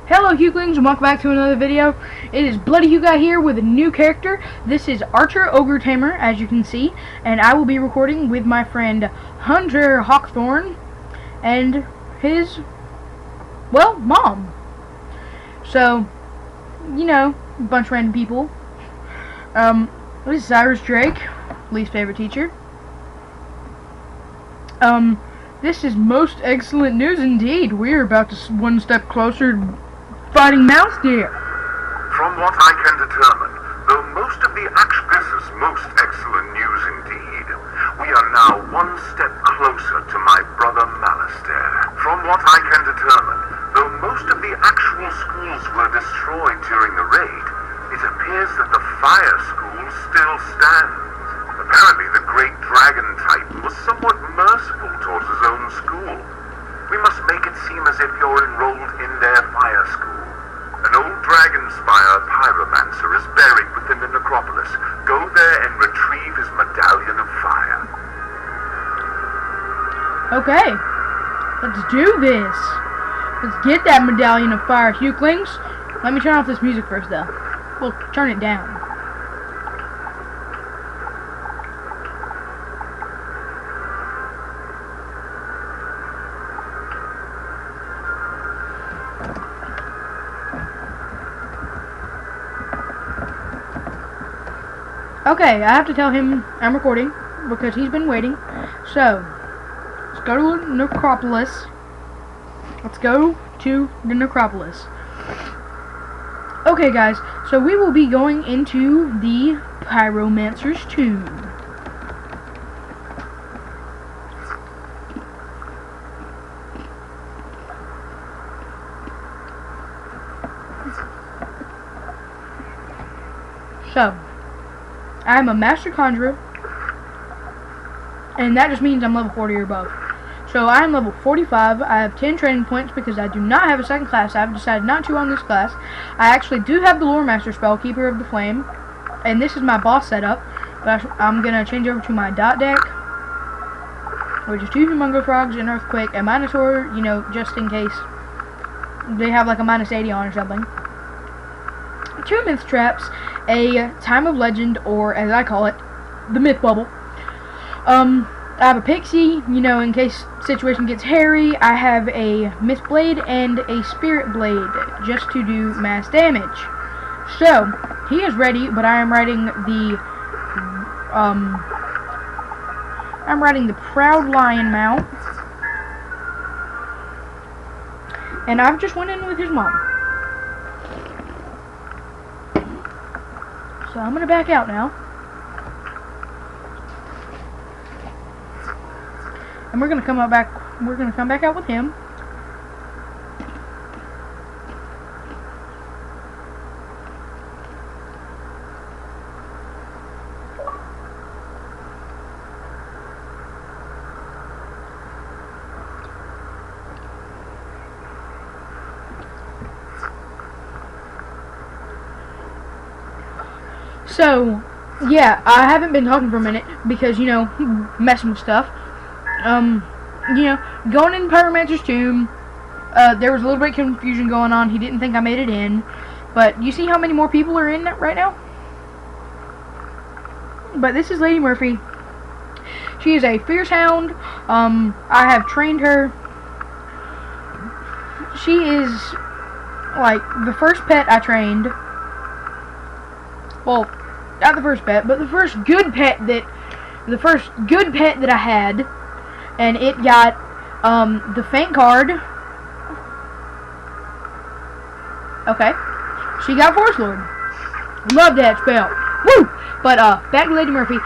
Hello Huglings and welcome back to another video. It is Bloody Huguy here with a new character. This is Archer Ogre Tamer, as you can see, and I will be recording with my friend Hunter Hawkthorne and his, well, mom. So, you know, a bunch of random people. This is Cyrus Drake, least favorite teacher. This is most excellent news indeed. We're about to one step closer to fighting mouse deer. From what I can determine, though most of the action, this is most excellent news indeed. We are now one step closer to my brother Malastair. From what I can determine, though most of the actual schools were destroyed during the raid, it appears that the fire school still stands. Apparently the great dragon titan was somewhat merciful towards his own school. We must make it seem as if you're enrolled in their fire school. An old dragonspyre pyromancer is buried within the necropolis. Go there and retrieve his medallion of fire. Okay, let's do this. Let's get that medallion of fire, Huglings. Let me turn off this music first, though. Well, turn it down. Okay, I have to tell him I'm recording because he's been waiting. So, let's go to the necropolis. Let's go to the necropolis. Okay, guys, so we will be going into the pyromancer's tomb. So, I'm a master conjurer, and that just means I'm level 40 or above. So I'm level 45. I have 10 training points because I do not have a second class. I've decided not to on this class. I actually do have the lore master spell, Keeper of the Flame, and this is my boss setup. But I'm gonna change over to my dot deck, which is 2 Humungo Frogs, an Earthquake, a Minotaur, you know, just in case they have like a -80 on or something. 2 myth traps, a time of legend, or as I call it, the myth bubble. I have a pixie, you know, in case situation gets hairy. I have a myth blade and a spirit blade, just to do mass damage. So, he is ready, but I am riding the Proud Lion mount. And I've just went in with his mom. So I'm gonna back out now, and we're gonna come back. We're gonna come back out with him. So, yeah, I haven't been talking for a minute because, you know, messing with stuff. You know, going in Pyromancer's tomb, there was a little bit of confusion going on. He didn't think I made it in. But you see how many more people are in right now? But this is Lady Murphy. She is a fierce hound. I have trained her. She is, like, the first pet I trained. Well, not the first pet, but the first good pet that I had, and it got the faint card. Okay, she got Force Lord. Love that spell. Woo! But back to Lady Murphy.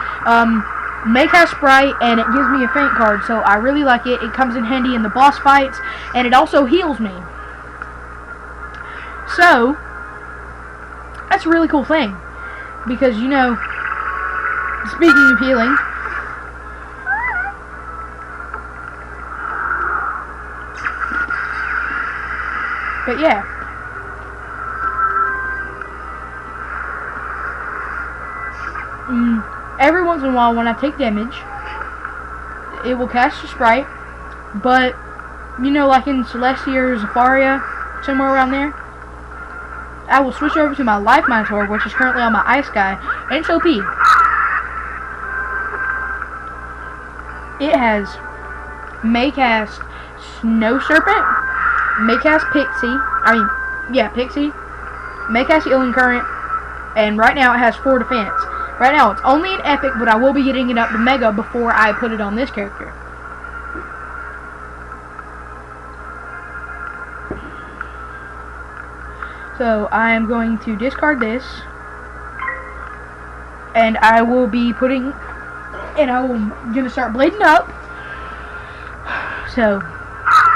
Make has Sprite, and it gives me a faint card, so I really like it. It comes in handy in the boss fights, and it also heals me. So that's a really cool thing. Because, you know, speaking of healing, but yeah, every once in a while when I take damage, it will cast a sprite, but, you know, like in Celestia or Zafaria, somewhere around there, I will switch over to my Life Minotaur, which is currently on my Ice Guy, and it's OP. It has Maycast Snow Serpent, Maycast Pixie, Maycast Healing Current, and right now it has 4 defense. Right now it's only an epic, but I will be getting it up to mega before I put it on this character. So I am going to discard this, and I will be putting, and I will gonna start blading up. So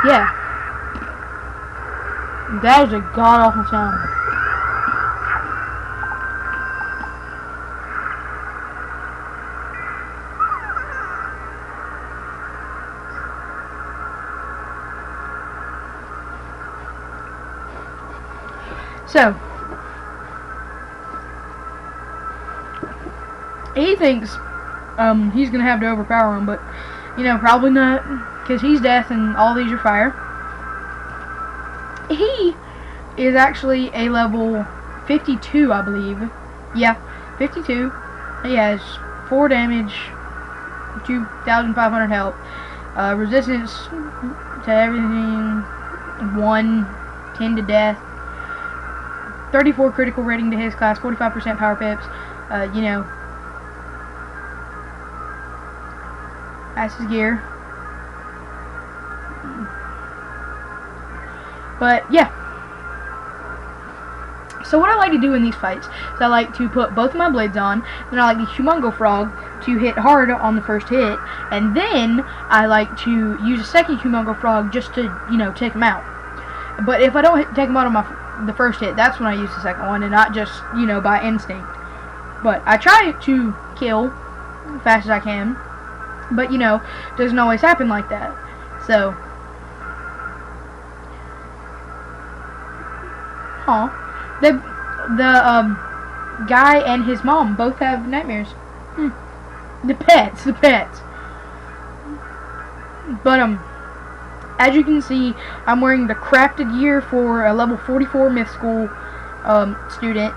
yeah, that was a god awful sound. So, he thinks he's going to have to overpower him, but, you know, probably not, because he's death and all these are fire. He is actually a level 52, I believe. Yeah, 52. He has 4 damage, 2,500 health, resistance to everything, 1, 10 to death. 34 critical rating to his class, 45% power pips, you know, that's his gear. But, yeah. So what I like to do in these fights is I like to put both of my blades on, then I like the Humongo Frog to hit hard on the first hit, and then I like to use a second Humongo Frog just to, you know, take him out. But if I don't take him out on the first hit, that's when I use the second one, and not just, you know, by instinct. But I try to kill as fast as I can, but, you know, doesn't always happen like that. So, the guy and his mom both have nightmares. The pets. But as you can see, I'm wearing the crafted gear for a level 44 myth school student.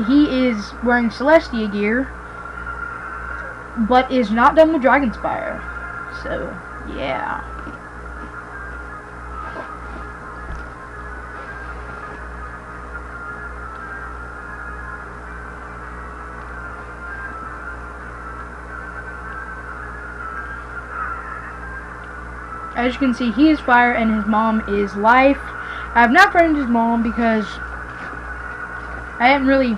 He is wearing Celestia gear, but is not done with Dragonspyre. So, yeah. As you can see, he is fire and his mom is life. I have not friended his mom because I didn't really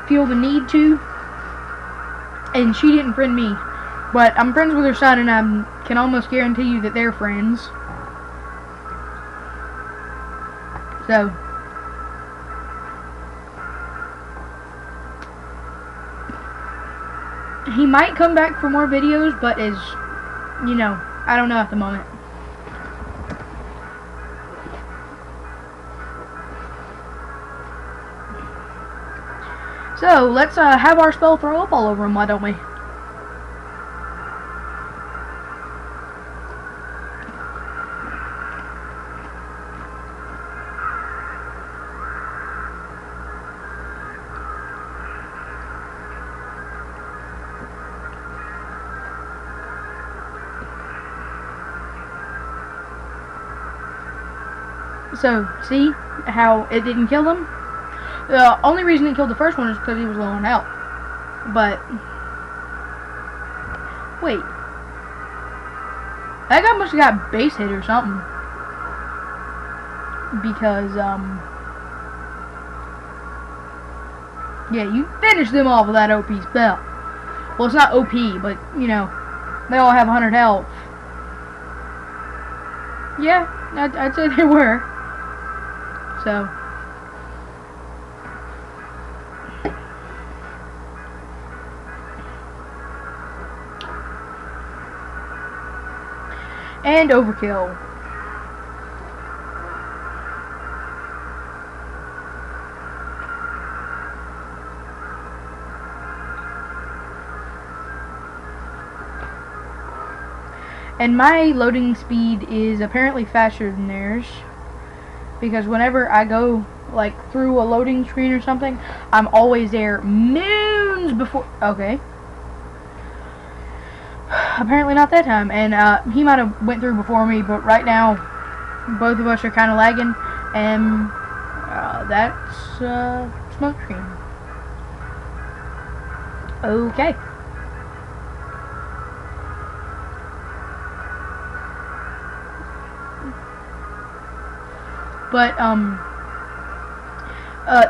feel the need to, and she didn't friend me. But I'm friends with her son, and I can almost guarantee you that they're friends. So, he might come back for more videos, but is, you know, I don't know at the moment. So, let's have our spell throw up all over him, why don't we? So, see how it didn't kill him? The only reason it killed the first one is because he was low on health. But, wait. That guy must have got base hit or something. Because, yeah, you finish them off with that OP spell. Well, it's not OP, but, you know, they all have 100 health. Yeah, I'd say they were. So, and overkill. And my loading speed is apparently faster than theirs, because whenever I go like through a loading screen or something, I'm always there moons before. Okay. Apparently not that time, and he might have went through before me, but right now both of us are kind of lagging, and that's smoke screen. Okay. But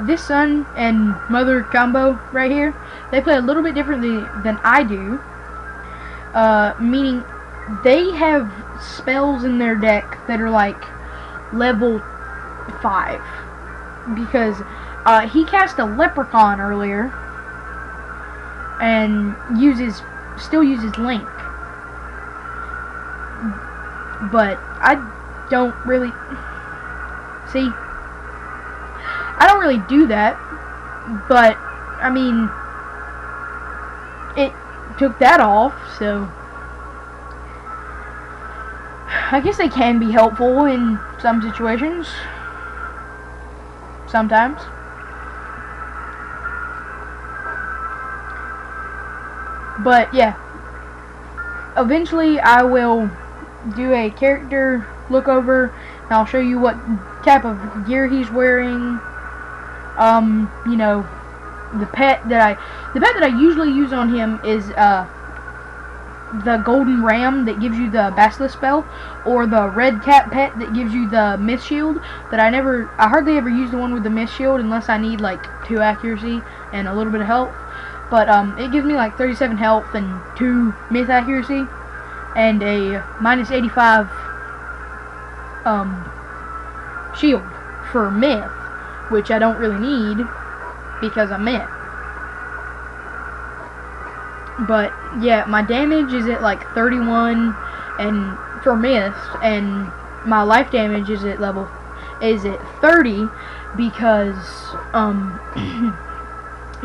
this son and mother combo right here, they play a little bit differently than I do. Meaning they have spells in their deck that are like level 5, because he cast a leprechaun earlier and still uses Link, but I don't really do that, but I mean, it took that off, so I guess they can be helpful in some situations, sometimes. But yeah, eventually I will do a character look over, and I'll show you what type of gear he's wearing. You know, the pet that I usually use on him is the golden ram that gives you the basilisk spell, or the red cat pet that gives you the mist shield. That I hardly ever use the one with the mist shield unless I need like 2 accuracy and a little bit of health. But it gives me like 37 health and 2 myth accuracy and a minus 85 shield for myth, which I don't really need because I'm myth. But yeah, my damage is at like 31 and for myth, and my life damage is at 30 because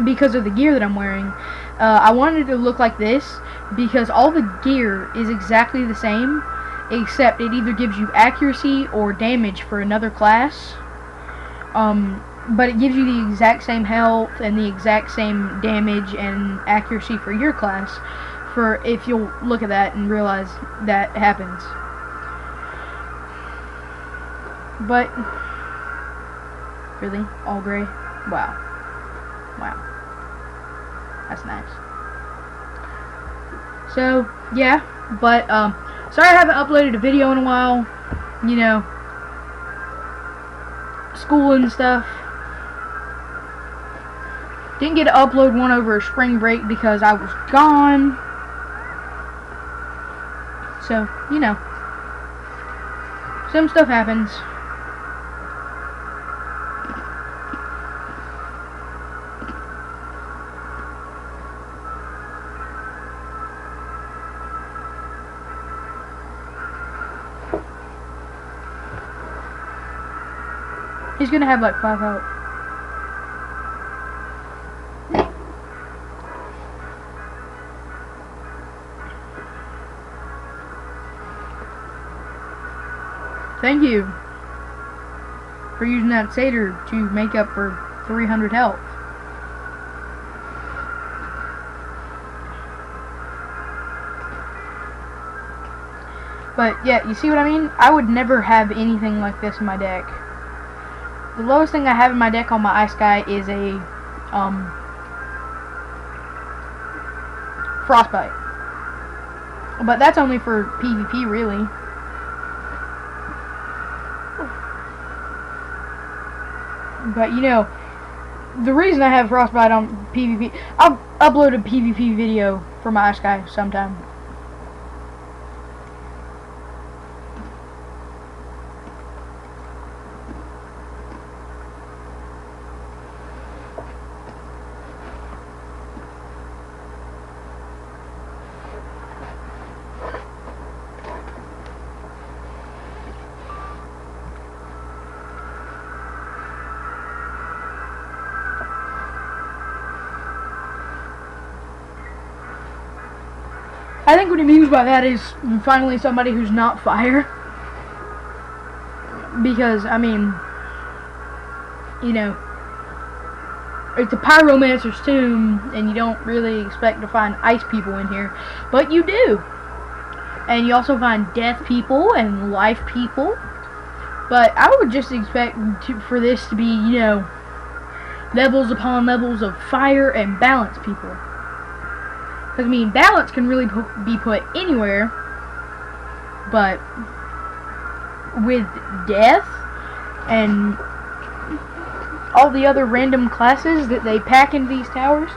because of the gear that I'm wearing. I wanted it to look like this because all the gear is exactly the same, except it either gives you accuracy or damage for another class. But it gives you the exact same health and the exact same damage and accuracy for your class, for if you'll look at that and realize that happens. But really, all gray? Wow. That's nice. So yeah, but sorry I haven't uploaded a video in a while, you know, school and stuff. Didn't get to upload one over spring break because I was gone. So, you know, some stuff happens. He's gonna have like 5 health. Thank you for using that satyr to make up for 300 health. But yeah, you see what I mean? I would never have anything like this in my deck. The lowest thing I have in my deck on my ice guy is a frostbite. But that's only for PvP, really. But you know, the reason I have frostbite on PvP, I'll upload a PvP video for my ice guy sometime. I think what he means by that is finally somebody who's not fire. Because, I mean, you know, it's a pyromancer's tomb, and you don't really expect to find ice people in here, but you do. And you also find death people and life people. But I would just expect for this to be, you know, levels upon levels of fire and balance people. Because, I mean, balance can really be put anywhere, but with death and all the other random classes that they pack into these towers.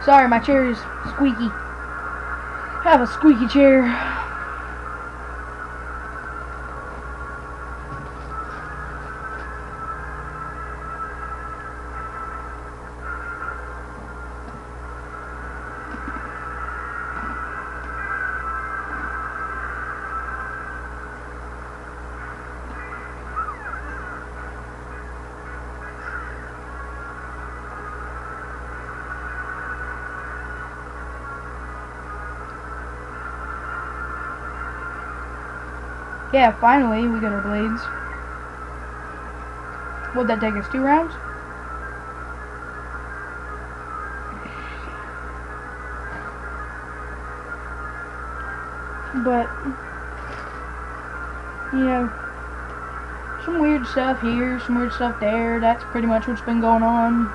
Sorry, my chair is squeaky. I have a squeaky chair. Yeah, finally we got our blades. What'd that take us, 2 rounds? But, you know, some weird stuff here, some weird stuff there. That's pretty much what's been going on.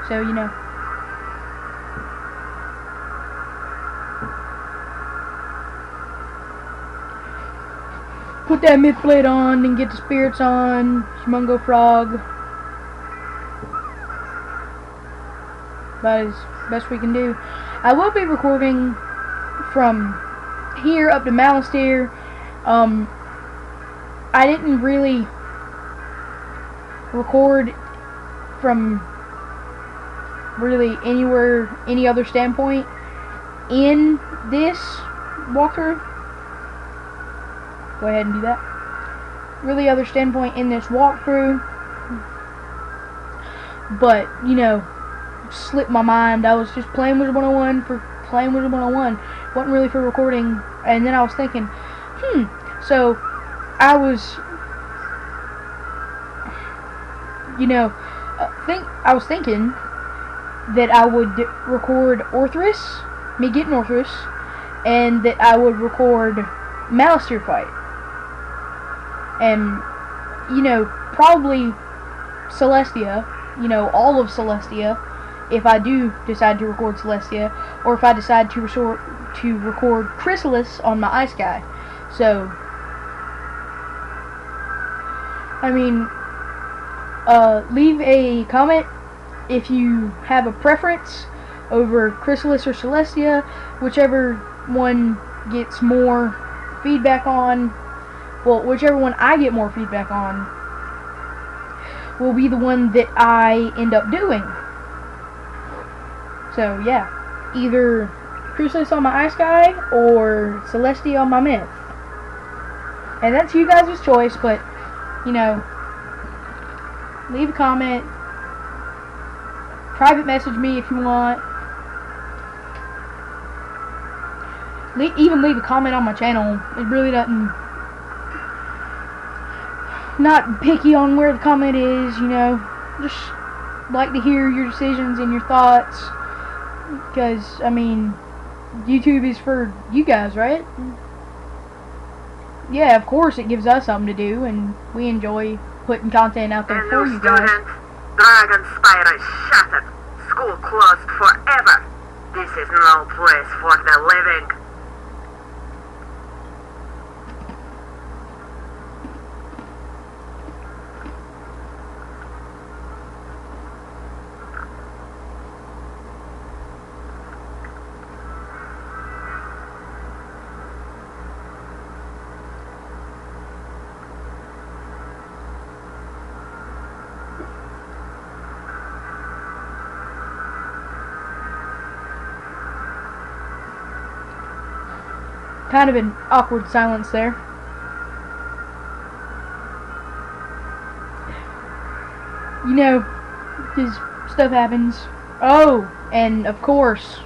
So, you know. Put that myth blade on and get the spirits on. Humongo frog. That is best we can do. I will be recording from here up to Malastair. I didn't really record from really anywhere, any other standpoint in this walkthrough. Go ahead and do that. Really other standpoint in this walkthrough. But, you know, slipped my mind. I was just playing Wizard101 for playing Wizard101. Wasn't really for recording. And then I was thinking, so I was, you know, I was thinking that I would record Orthrus, me getting Orthrus, and that I would record Malastair fight. And, you know, probably Celestia, you know, all of Celestia, if I do decide to record Celestia, or if I decide to record Chrysalis on my Ice Guy. So, I mean, leave a comment if you have a preference over Chrysalis or Celestia, whichever one gets more feedback on. Well, whichever one I get more feedback on will be the one that I end up doing. So, yeah. Either Chrysalis on my Ice Guy or Celestia on my Myth. And that's you guys' choice, but, you know, leave a comment. Private message me if you want. Even leave a comment on my channel. It really doesn't... Not picky on where the comment is, you know. Just like to hear your decisions and your thoughts. Because, I mean, YouTube is for you guys, right? Yeah, of course it gives us something to do, and we enjoy putting content out there for you guys. Students, dragonspyre is shattered. School closed forever. This is no place for the living. Kind of an awkward silence there. You know, because stuff happens. Oh, and of course,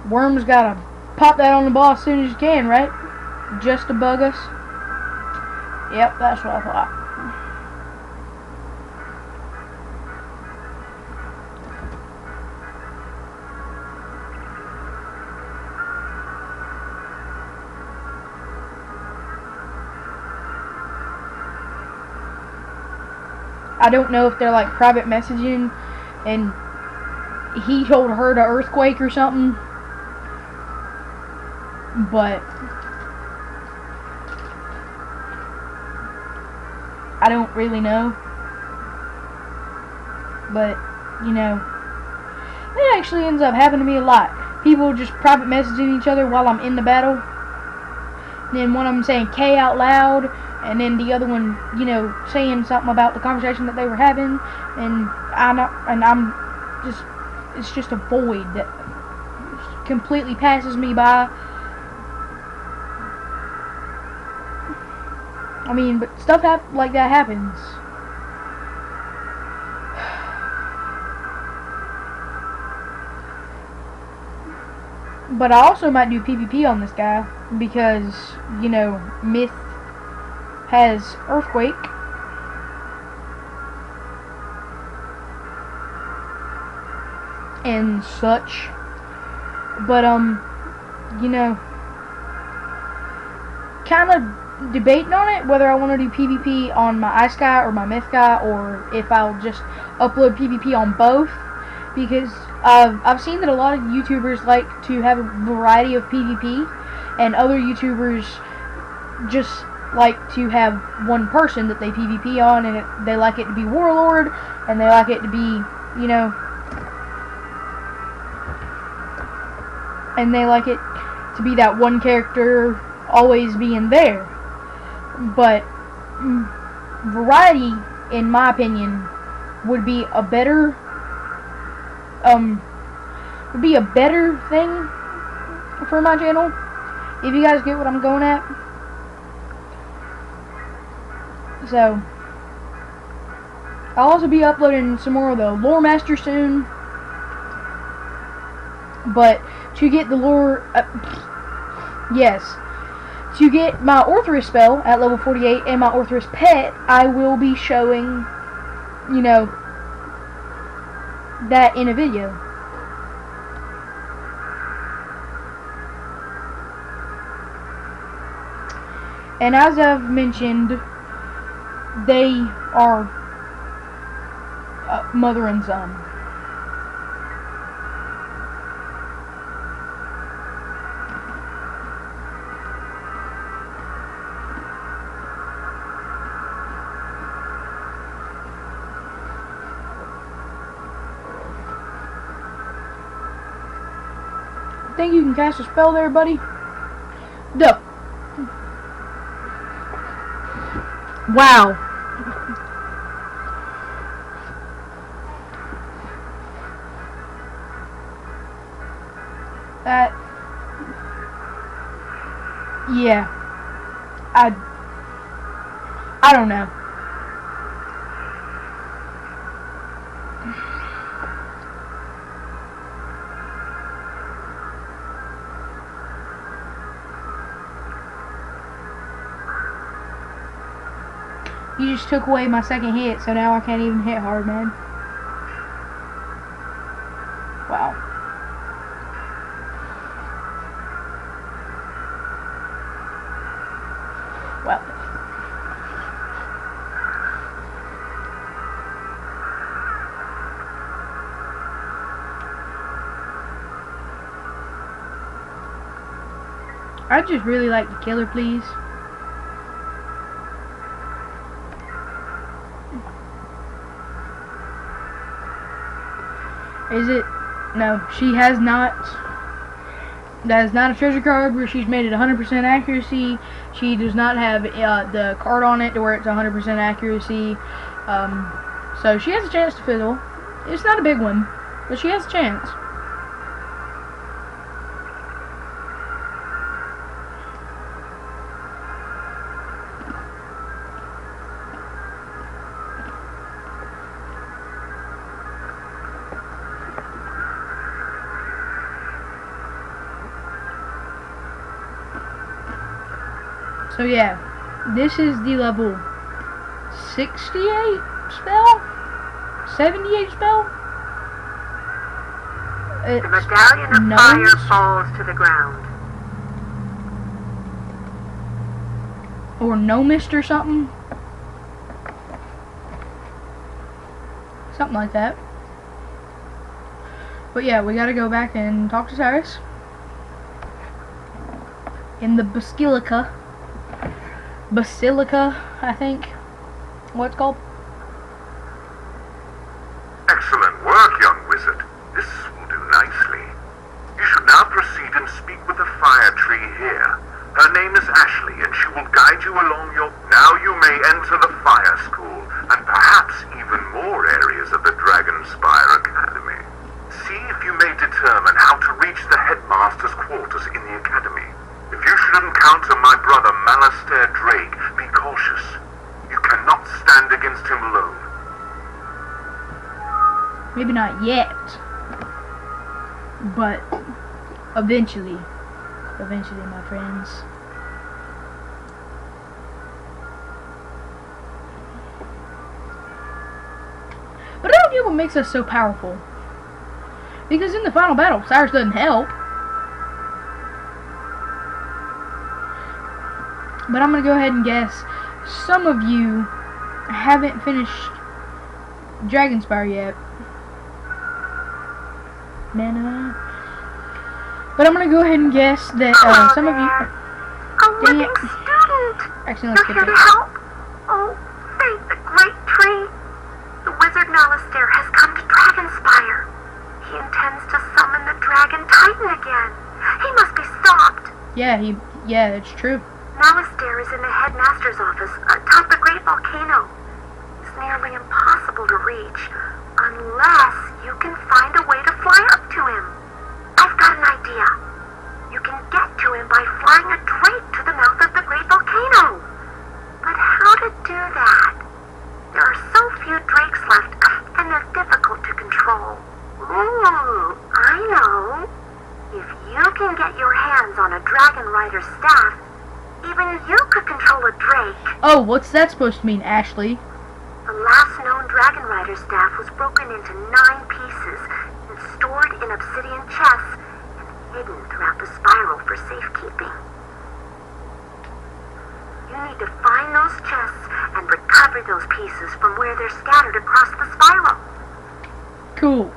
Worm's got a pop that on the ball as soon as you can, right? Just to bug us. Yep, that's what I thought. I don't know if they're like private messaging and he told her to earthquake or something, but I don't really know. But, you know, it actually ends up happening to me a lot. People just private messaging each other while I'm in the battle. And then one of them saying K out loud, and then the other one, you know, saying something about the conversation that they were having, and I'm just, it's just a void that completely passes me by. I mean, but stuff like that happens. But I also might do PvP on this guy because, you know, Myth has Earthquake. And such. But, you know, kind of debating on it, whether I want to do PvP on my Ice guy or my Myth guy, or if I'll just upload PvP on both, because I've seen that a lot of YouTubers like to have a variety of PvP, and other YouTubers just like to have one person that they PvP on, and they like it to be Warlord, and they like it to be, you know, and they like it to be that one character always being there. But variety, in my opinion, would be a better thing for my channel, if you guys get what I'm going at. So I'll also be uploading some more of the Lore Master soon, but to get the lore, to get my Orthrus spell at level 48 and my Orthrus pet, I will be showing, you know, that in a video. And as I've mentioned, they are mother and son. Think you can cast a spell there, buddy? No. Wow. That. Yeah. I don't know. You just took away my second hit, so now I can't even hit hard, man. Wow. Well. I'd just really like to kill her, please. Is it? No, she has not. That is not a treasure card where she's made it 100% accuracy. She does not have the card on it to where it's 100% accuracy. So she has a chance to fizzle. It's not a big one, but she has a chance. So yeah, this is the level 68 spell? 78 spell? The medallion of fire falls to the ground. Or no mist or something. Something like that. But yeah, we gotta go back and talk to Cyrus. In the Basilica. Basilica, I think. What's called? Excellent work, young wizard. This will do nicely. You should now proceed and speak with the fire tree here. Her name is Ashley, and she will guide you along your... Now you may enter the fire school, and perhaps even more areas of the Dragonspyre Academy. See if you may determine how to reach the headmaster's quarters in the academy. If you should encounter my brother Malastair Drake, be cautious. You cannot stand against him alone. Maybe not yet. But eventually. Eventually, my friends. But I don't get what makes us so powerful. Because in the final battle, Cyrus doesn't help. But I'm going to go ahead and guess some of you haven't finished Dragonspyre yet. But I'm going to go ahead and guess that some of you... A living student! Actually, You're here to help? Oh, thank the great tree. The wizard Malastair has come to Dragonspyre. He intends to summon the dragon titan again. He must be stopped. Yeah, it's true. Malastair is in the headmaster's office atop the great volcano. It's nearly impossible to reach unless you can find a way to fly up to him. I've got an idea. You can get to him by flying a drake to the mouth of the great volcano. But how to do that? There are so few drakes left, and they're difficult to control. Ooh, I know. If you can get your hands on a dragon rider's staff, even you could control a drake. Oh, what's that supposed to mean, Ashley? The last known dragon rider staff was broken into 9 pieces and stored in obsidian chests and hidden throughout the spiral for safekeeping. You need to find those chests and recover those pieces from where they're scattered across the spiral. Cool.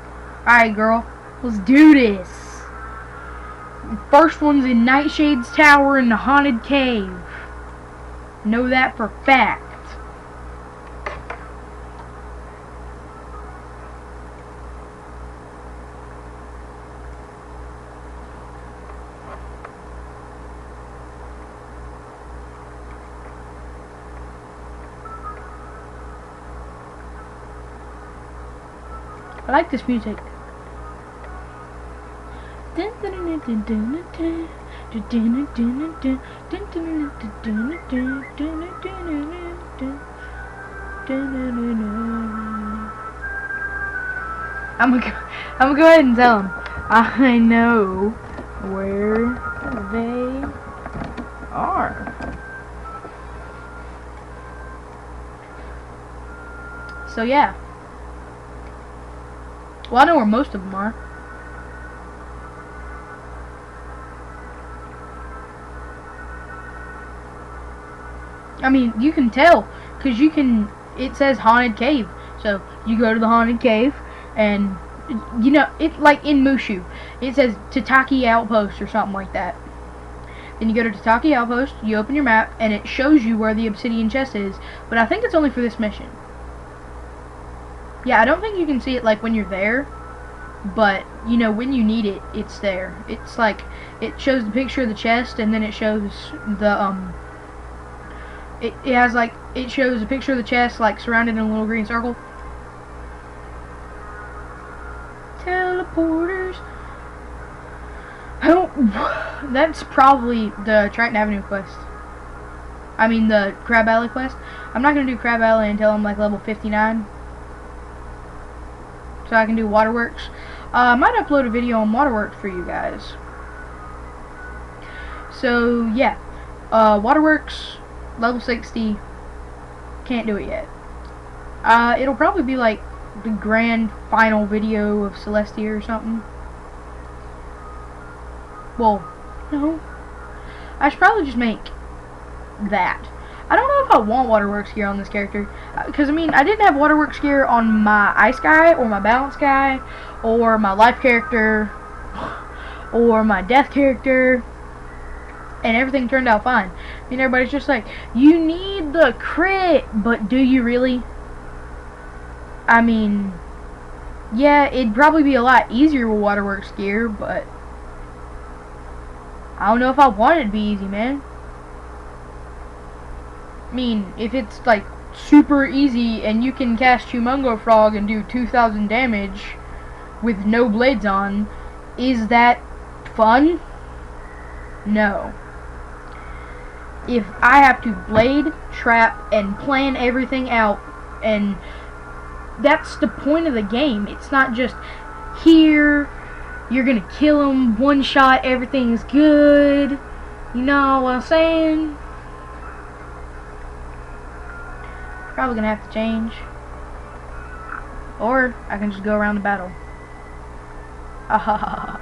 Alright, girl. Let's do this. First one's in Nightshade's tower in the haunted cave. Know that for fact. I like this music. I'm gonna go ahead and tell them. I know where they are. So yeah. Well, I know where most of them are. I mean, you can tell, because you can, it says haunted cave. So, you go to the haunted cave, and, you know, it's like in Mushu. It says Tataki Outpost or something like that. Then you go to Tataki Outpost, you open your map, and it shows you where the obsidian chest is. But I think it's only for this mission. Yeah, I don't think you can see it like when you're there. But, you know, when you need it, it's there. It's like, it shows the picture of the chest, and then it shows the, it has like, it shows a picture of the chest like surrounded in a little green circle. Teleporters. Oh, that's probably the Triton Avenue quest. I mean the Crab Alley quest. I'm not gonna do Crab Alley until I'm like level 59. So I can do Waterworks. I might upload a video on Waterworks for you guys. So yeah. Waterworks, level 60. Can't do it yet. It'll probably be like the grand final video of Celestia or something. Well, no. I should probably just make that. I don't know if I want Waterworks gear on this character. Because, I mean, I didn't have Waterworks gear on my Ice guy, or my Balance guy, or my Life character, or my Death character. And everything turned out fine. I mean, everybody's just like, you need the crit, but do you really? I mean, yeah, it'd probably be a lot easier with Waterworks gear, but I don't know if I want it to be easy, man. I mean, if it's like super easy and you can cast Humongo Frog and do 2,000 damage with no blades on, is that fun? No. If I have to blade, trap, and plan everything out, and that's the point of the game. It's not just here, you're gonna kill him, one shot, everything's good. You know what I'm saying? Probably gonna have to change. Or I can just go around the battle. Ah,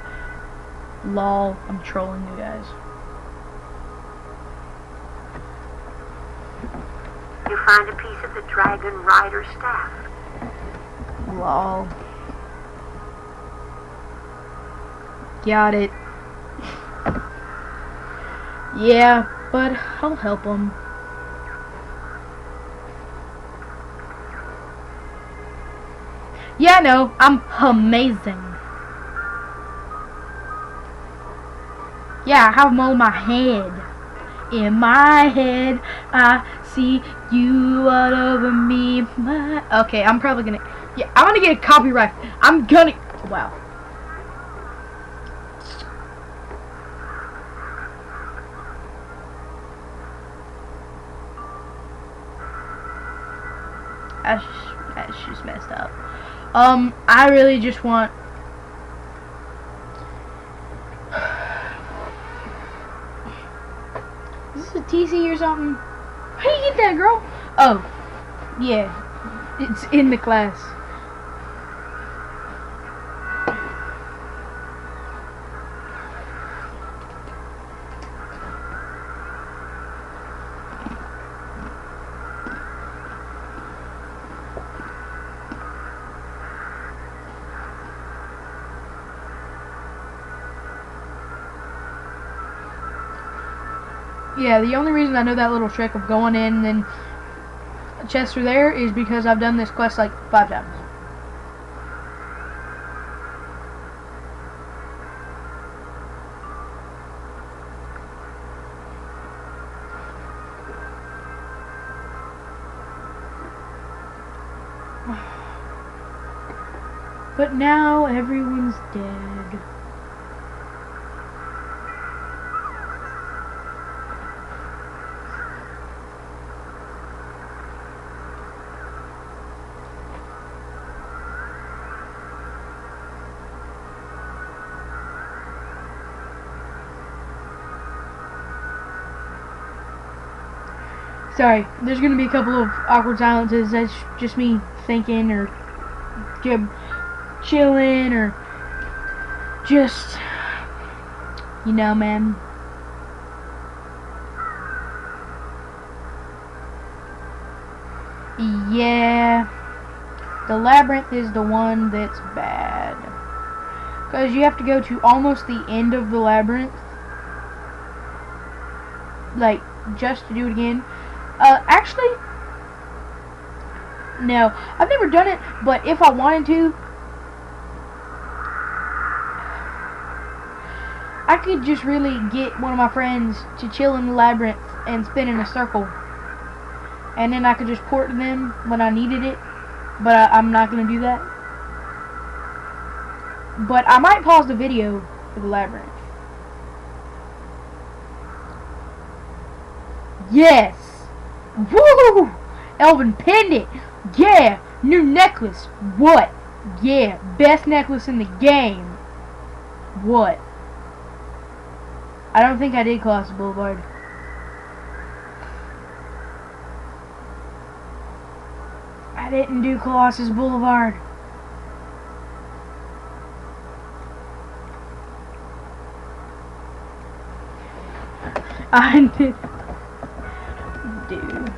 lol, I'm trolling you guys. You find a piece of the dragon rider staff. Lol. Got it. Yeah, but I'll help him. Yeah, no, I'm amazing. Yeah, I have them on my head. In my head, I see you all over me. Okay, I'm probably gonna... Yeah, I'm gonna get a copyright. I'm gonna... Wow. That's just messed up. I really just want... Is this a TC or something? How do you get that, girl? Oh, yeah. It's in the class. Yeah, the only reason I know that little trick of going in and then chests are there is because I've done this quest like 5 times. But now everyone's dead. Sorry, there's gonna be a couple of awkward silences. That's just me thinking or chilling or just, you know, man. Yeah, the labyrinth is the one that's bad. Because you have to go to almost the end of the labyrinth. Like, just to do it again. Actually, no, I've never done it, but if I wanted to, I could just really get one of my friends to chill in the labyrinth and spin in a circle. And then I could just port to them when I needed it, but I'm not going to do that. But I might pause the video for the labyrinth. Yes! Woo! Elven pendant! Yeah! New necklace! What? Yeah! Best necklace in the game! What? I don't think I did Colossus Boulevard. didn't do Colossus Boulevard. I did. Dude.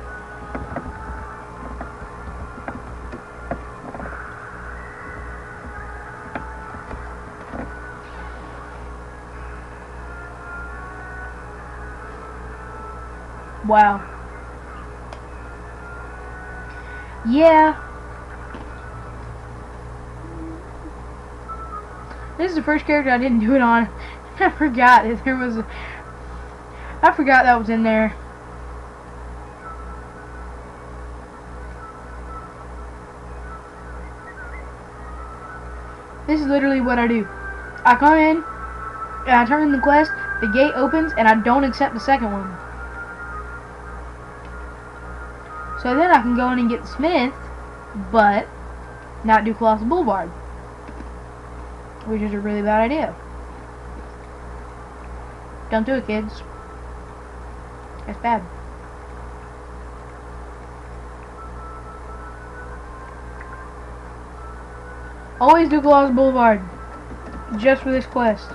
Wow. Yeah. This is the first character I didn't do it on. I forgot that there was a... I forgot that was in there. This is literally what I do. I come in, and I turn in the quest, the gate opens, and I don't accept the second one. So then I can go in and get the Smith, but not do Colossus Boulevard. Which is a really bad idea. Don't do it, kids. It's bad. Always do Colossus Boulevard. Just for this quest.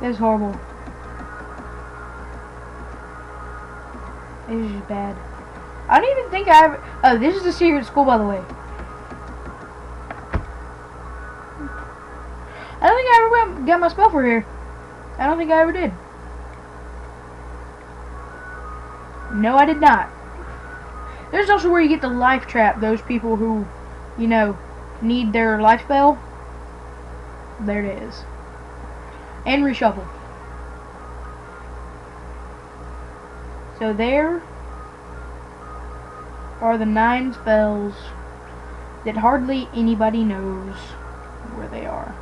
This is horrible. This is just bad. I don't even think I ever... Oh, this is the secret school, by the way. I don't think I ever got my spell for here. I don't think I ever did. No, I did not. There's also where you get the life trap. Those people who, you know, need their life spell. There it is. And reshuffle. So there are the 9 spells that hardly anybody knows where they are.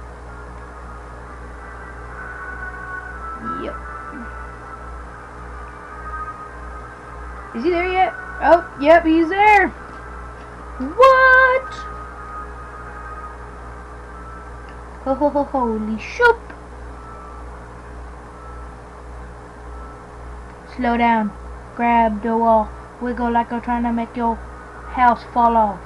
Yep. Is he there yet? Oh, yep, he's there. What? Ho ho ho, holy shoop. Slow down. Grab the wall. Wiggle like you're trying to make your house fall off.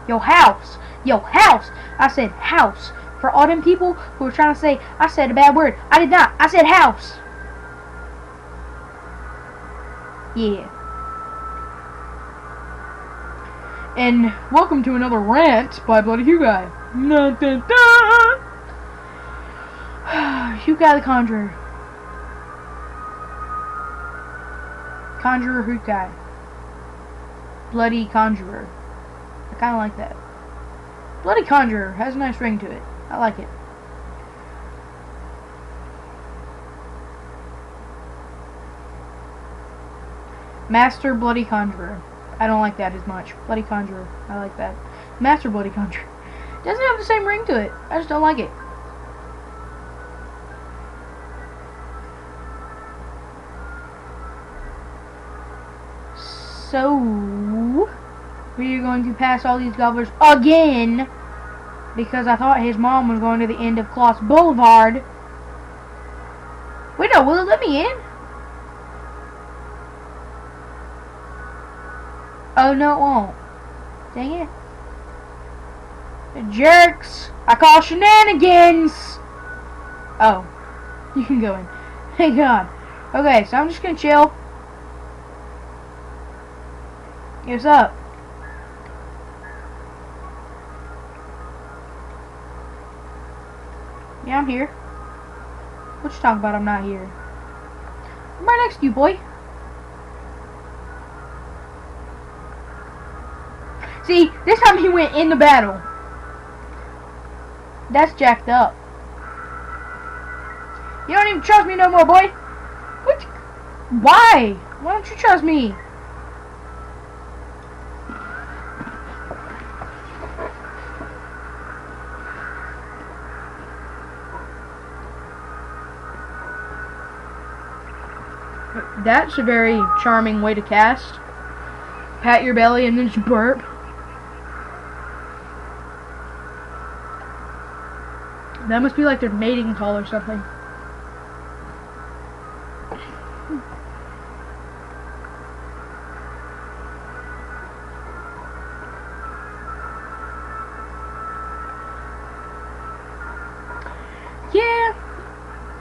Your house! Your house! I said house. For all them people who were trying to say I said a bad word. I did not. I said house. Yeah. And welcome to another rant by Bloody Hugh Guy. Hugh Guy the Conjurer. Conjurer Hoot Guy. Bloody Conjurer. I kinda like that. Bloody Conjurer has a nice ring to it. I like it. Master Bloody Conjurer. I don't like that as much. Bloody Conjurer. I like that. Master Bloody Conjurer. Doesn't have the same ring to it. I just don't like it. So, we are going to pass all these gobblers again because I thought his mom was going to the end of Colossus Boulevard. Wait, no, will it let me in? Oh, no, it won't. Dang it. Jerks! I call shenanigans! Oh, you can go in. Thank God. Okay, so I'm just gonna chill. Hey, what's up? Yeah, I'm here. What you talking about? I'm not here. I'm right next to you, boy. See, this time he went in the battle. That's jacked up. You don't even trust me no more, boy. What? Why? Why don't you trust me? That's a very charming way to cast. Pat your belly and then just burp. That must be like their mating call or something.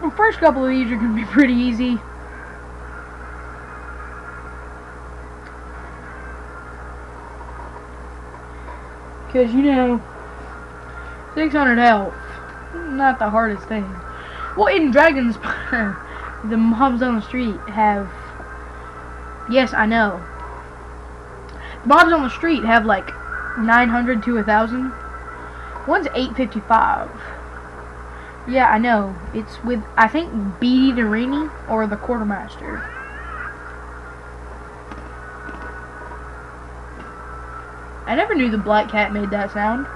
The first couple of these are going to be pretty easy. Because, you know, 600 health, not the hardest thing. Well, in Dragonspyre, the mobs on the street have... Yes, I know. The mobs on the street have like 900 to 1,000. One's 855. Yeah, I know. It's with, I think, pt.1 or the quartermaster. I never knew the black cat made that sound.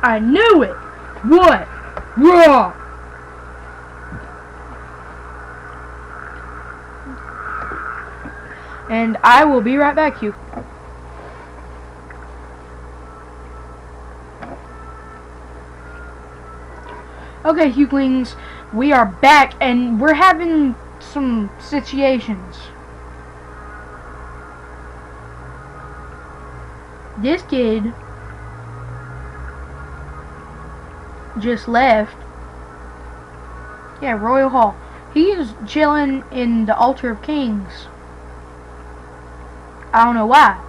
I knew it! What? Raw! And I will be right back, Hugh. Okay, Huglings, we are back, and we're having some situations. This kid just left. Yeah, Royal Hall. He is chilling in the Altar of Kings. I don't know why.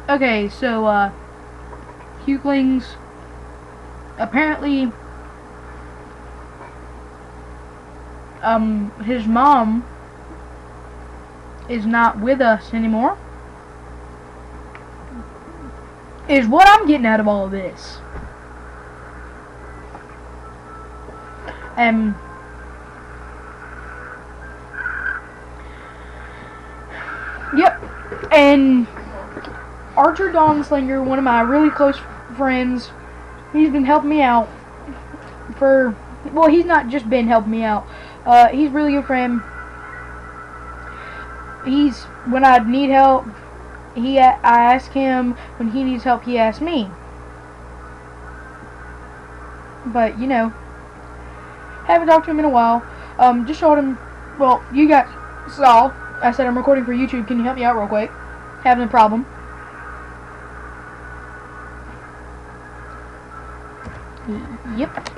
Okay, so, Huglings, apparently, his mom is not with us anymore, is what I'm getting out of all of this. Yep, and Archer Dongslinger, one of my really close friends, he's been helping me out for, well, he's not just been helping me out, he's a really good friend. When I need help, I ask him. When he needs help, he asks me. But, you know, haven't talked to him in a while. Just showed him, well, you guys saw, I said I'm recording for YouTube, can you help me out real quick? Having a problem. Yep.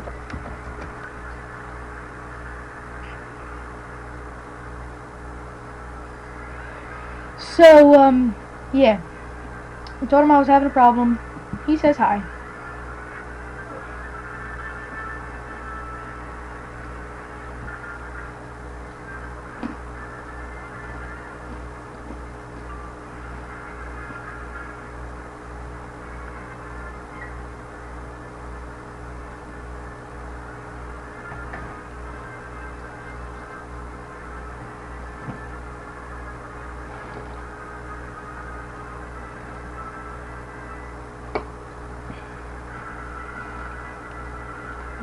So, yeah. I told him I was having a problem. He says hi.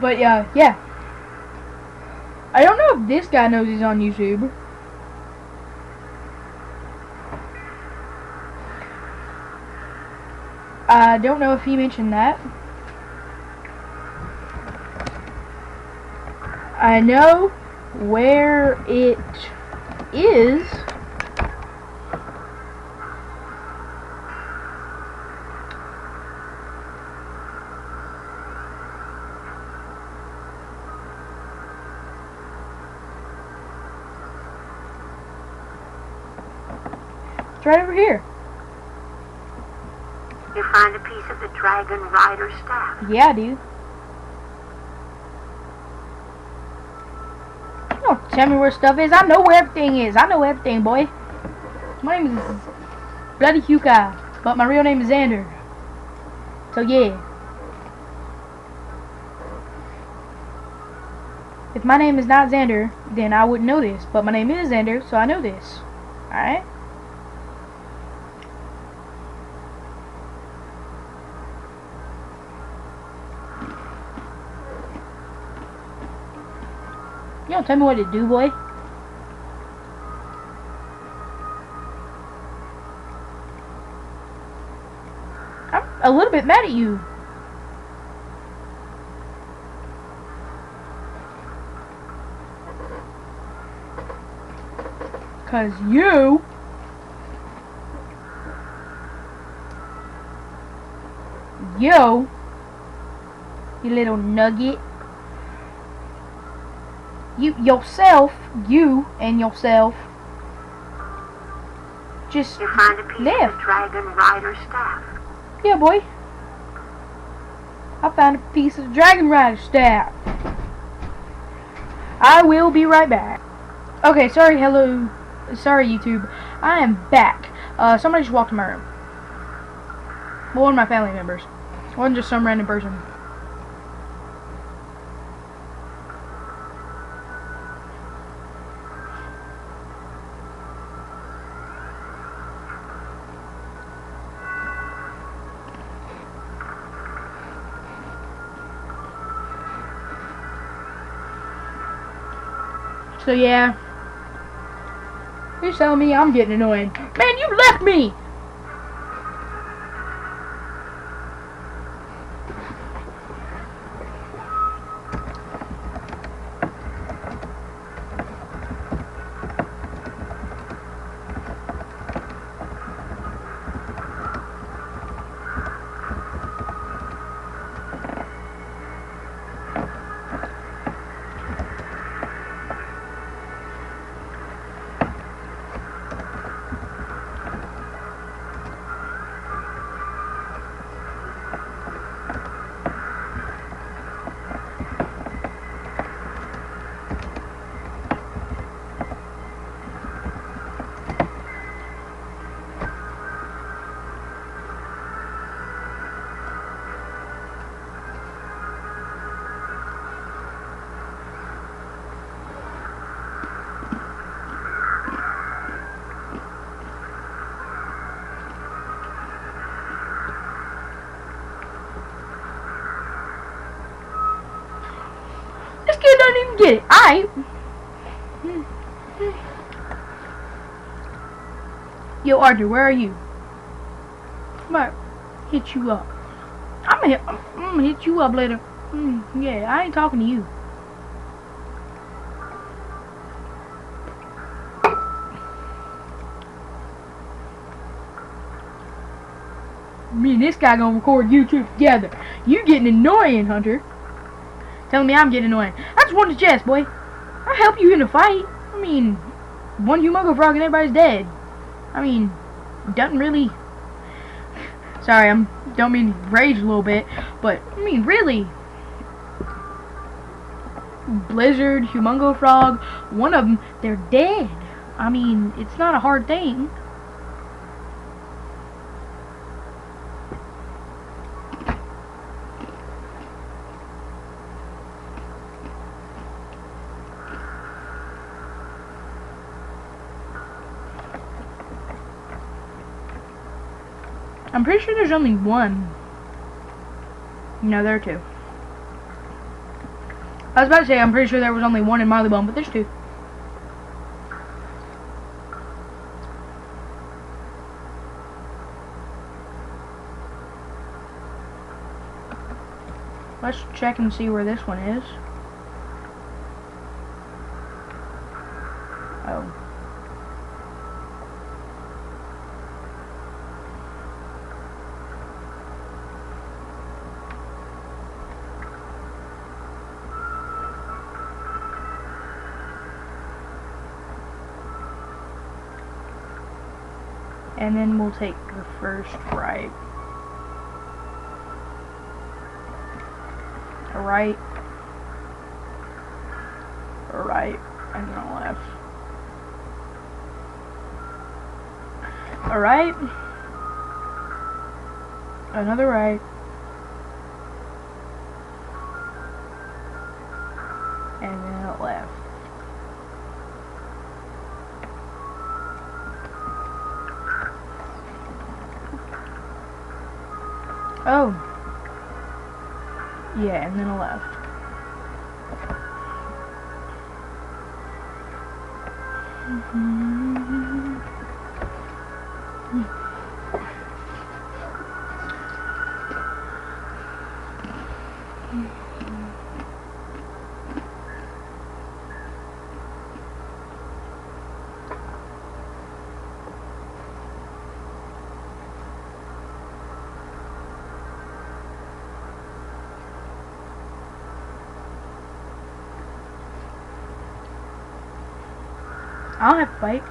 But, yeah. I don't know if this guy knows he's on YouTube. I don't know if he mentioned that. I know where it is. It's right over here. You find a piece of the dragon rider staff. Yeah, I do. Don't tell me where stuff is. I know where everything is. I know everything, boy. My name is Bloody Hukai, but my real name is Xander. So yeah. If my name is not Xander, then I wouldn't know this. But my name is Xander, so I know this. Alright? You don't tell me what to do, boy. I'm a little bit mad at you. Cause you little nugget. You and yourself just You find a piece left. of the dragon rider staff. Yeah, boy. I found a piece of dragon rider staff. I will be right back. Okay, sorry, YouTube. I am back. Somebody just walked in my room. Well, one of my family members. It wasn't just some random person. So yeah, you're telling me I'm getting annoying. Man, you left me! This kid don't even get it. Alright. Yo, Arthur, where are you? I'm gonna hit you up. I'm gonna hit you up later. Yeah, I ain't talking to you. Me and this guy gonna record YouTube together. You getting annoying, Hunter. Telling me I'm getting annoying. I just wanted to chest, boy. I'll help you in a fight. I mean, one humongo frog and everybody's dead. I mean, doesn't really... Sorry, don't mean to rage a little bit, but, I mean, really. Blizzard, humongo frog, one of them, they're dead. I mean, it's not a hard thing. I'm pretty sure there's only one. No, there are two. I was about to say I'm pretty sure there was only one in Marleybone, but there's two. Let's check and see where this one is. Oh. and then we'll take the first right. A right. A right. And then a left. A right. Another right. And then a left. Oh. Yeah, and then a left. I'll have to fight.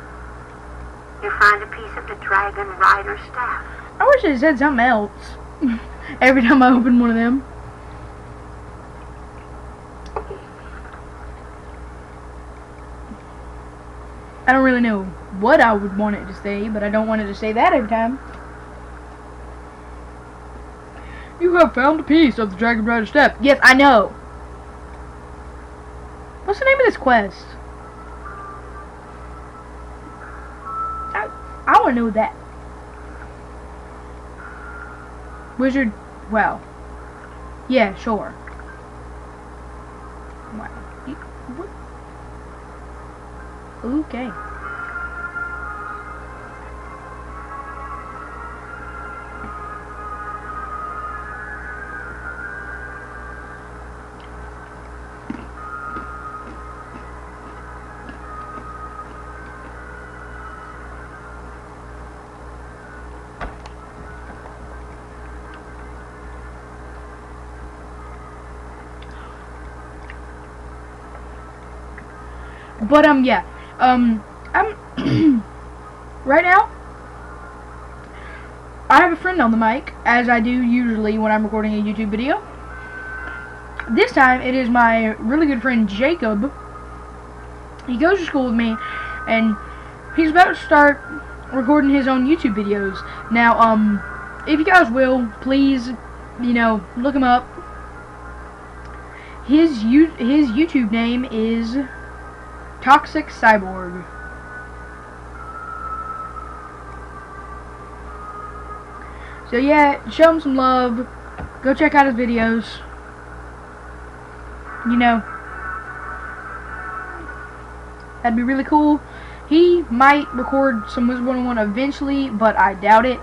You find a piece of the dragon rider staff. I wish it said something else every time I open one of them. I don't really know what I would want it to say, but I don't want it to say that every time. You have found a piece of the dragon rider staff. Yes, I know. What's the name of this quest? I want to know that. Wizard, well, yeah, sure. Wow. What? Okay. But yeah, I'm right now. I have a friend on the mic, as I do usually when I'm recording a YouTube video. This time it is my really good friend Jacob. He goes to school with me, and he's about to start recording his own YouTube videos. Now, if you guys will, please, you know, look him up. His YouTube name is Toxic Cyborg. So yeah, show him some love. Go check out his videos. You know, that'd be really cool. He might record some wizard101 eventually, but I doubt it.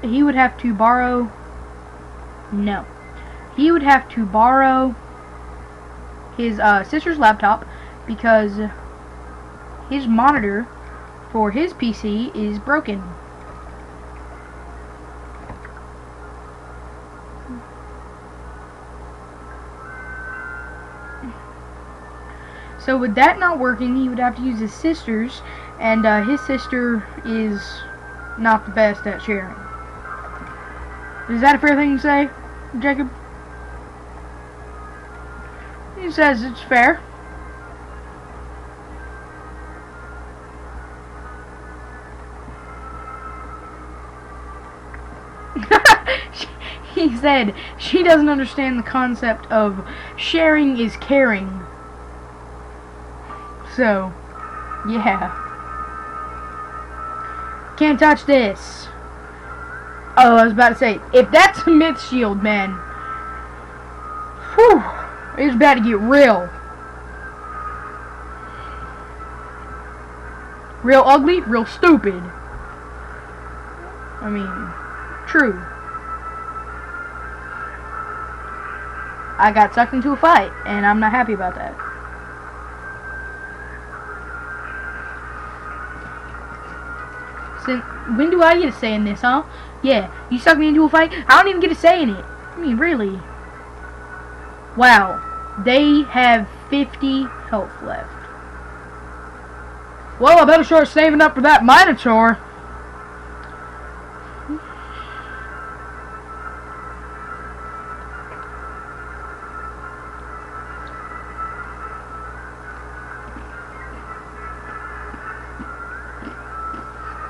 He would have to borrow. No, he would have to borrow his sister's laptop because his monitor for his PC is broken. So with that not working, he would have to use his sister's, and his sister is not the best at sharing. Is that a fair thing to say, Jacob? He says it's fair. He said she doesn't understand the concept of sharing is caring. So, yeah. Can't touch this. Oh, I was about to say, if that's a myth shield, man. Whew. It's about to get real. Real ugly, real stupid. I mean, true. I got sucked into a fight, and I'm not happy about that. Since when do I get a say in this, huh? Yeah, you sucked me into a fight? I don't even get a say in it. I mean, really? Wow. They have 50 health left. Well, I better start saving up for that Minotaur.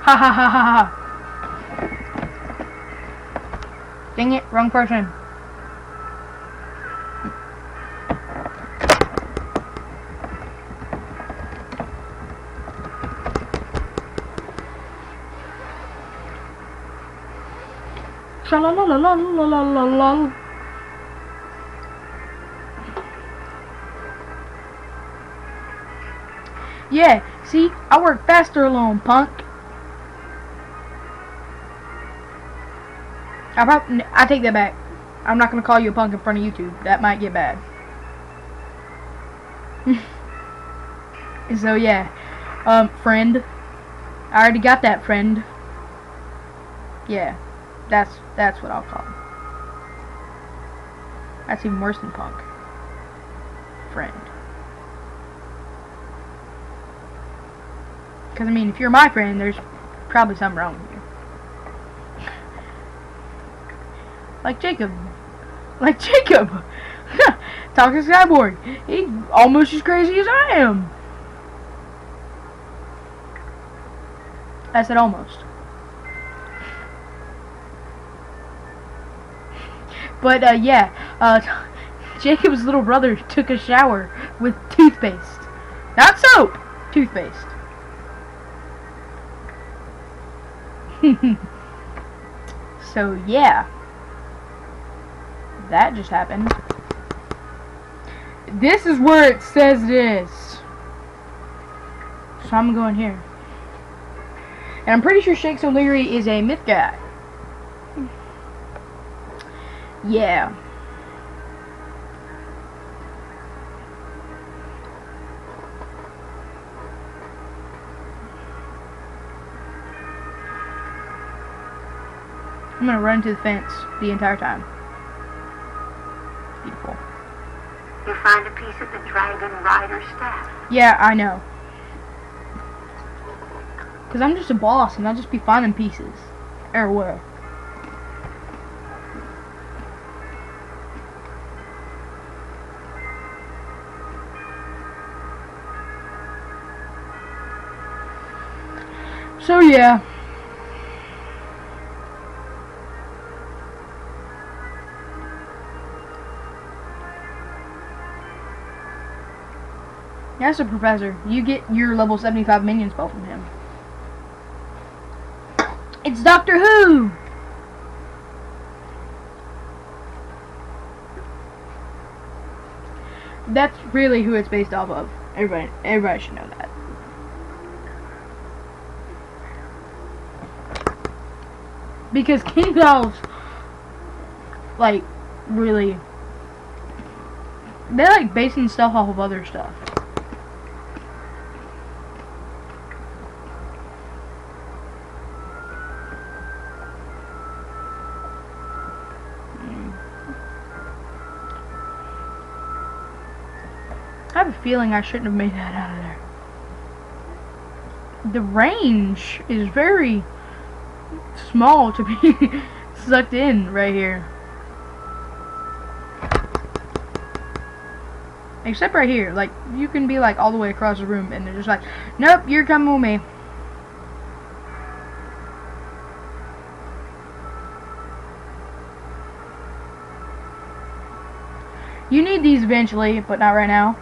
Ha ha ha ha ha. Dang it, wrong person. Sha-la-la-la-la-la-la-la-la. Yeah, see, I work faster alone, punk. I take that back. I'm not gonna call you a punk in front of YouTube. That might get bad. So yeah, friend. I already got that, friend. Yeah, that's what I'll call him. That's even worse than punk. Friend. Because I mean, if you're my friend, there's probably something wrong with you. Like Jacob. Like Jacob! Toxic Cyborg. He's almost as crazy as I am. I said almost. But, yeah. Jacob's little brother took a shower with toothpaste. Not soap! Toothpaste. So, yeah. That just happened. This is where it says it is. So I'm going here. And I'm pretty sure Shakes O'Leary is a myth guy. Yeah. I'm gonna run to the fence the entire time. Beautiful. You find a piece of the dragon rider staff. Yeah, I know. Cause I'm just a boss and I'll just be finding pieces. Everywhere. So yeah. That's a professor. You get your level 75 minion spell from him. It's Doctor Who! That's really who it's based off of. Everybody should know that. Because King Dolls, like, really, they're like basing stuff off of other stuff. I have a feeling I shouldn't have made that out of there. The range is very small to be sucked in right here. Except right here. Like, you can be like all the way across the room and they're just like, nope, you're coming with me. You need these eventually, but not right now.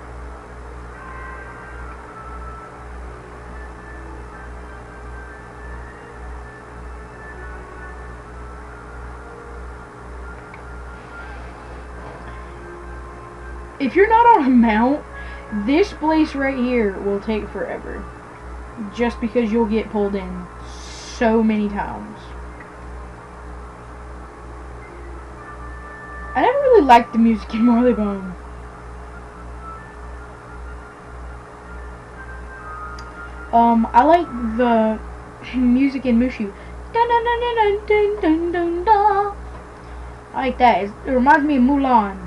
If you're not on a mount, this place right here will take forever. Just because you'll get pulled in so many times. I never really liked the music in Marleybone. I like the music in Mushu. I like that. It reminds me of Mulan.